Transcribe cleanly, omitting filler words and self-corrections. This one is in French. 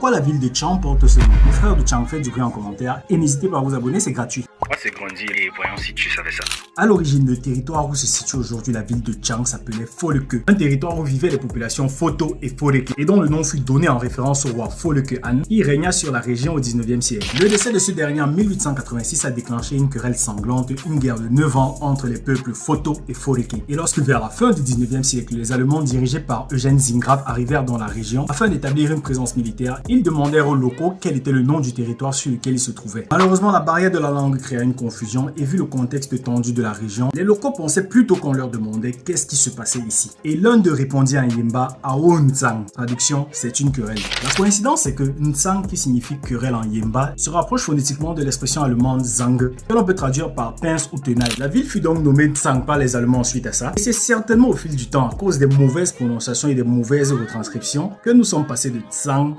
pourquoi la ville de Chang porte ce nom? Les frères de Chang, faites du bruit en commentaire et n'hésitez pas à vous abonner, c'est gratuit. Moi, c'est grandi et voyons si tu savais ça. À l'origine, le territoire où se situe aujourd'hui la ville de Chang s'appelait Foleke, un territoire où vivaient les populations Photo et Foreke, et dont le nom fut donné en référence au roi Foleke Han, qui régna sur la région au 19e siècle. Le décès de ce dernier en 1886 a déclenché une querelle sanglante, une guerre de 9 ans entre les peuples Photo et Foreke. Et lorsque vers la fin du 19e siècle, les Allemands dirigés par Eugène Zingrave arrivèrent dans la région afin d'établir une présence militaire, ils demandèrent aux locaux quel était le nom du territoire sur lequel ils se trouvaient. Malheureusement, la barrière de la langue créa une confusion et vu le contexte tendu de la région, les locaux pensaient plutôt qu'on leur demandait qu'est-ce qui se passait ici. Et l'un d'eux répondit en Yemba Ao Ntsang. Traduction, c'est une querelle. La coïncidence, c'est que Ntsang, qui signifie querelle en Yemba, se rapproche phonétiquement de l'expression allemande Zang, que l'on peut traduire par pince ou tenaille. La ville fut donc nommée Ntsang par les Allemands suite à ça. Et c'est certainement au fil du temps, à cause des mauvaises prononciations et des mauvaises retranscriptions, que nous sommes passés de Tsang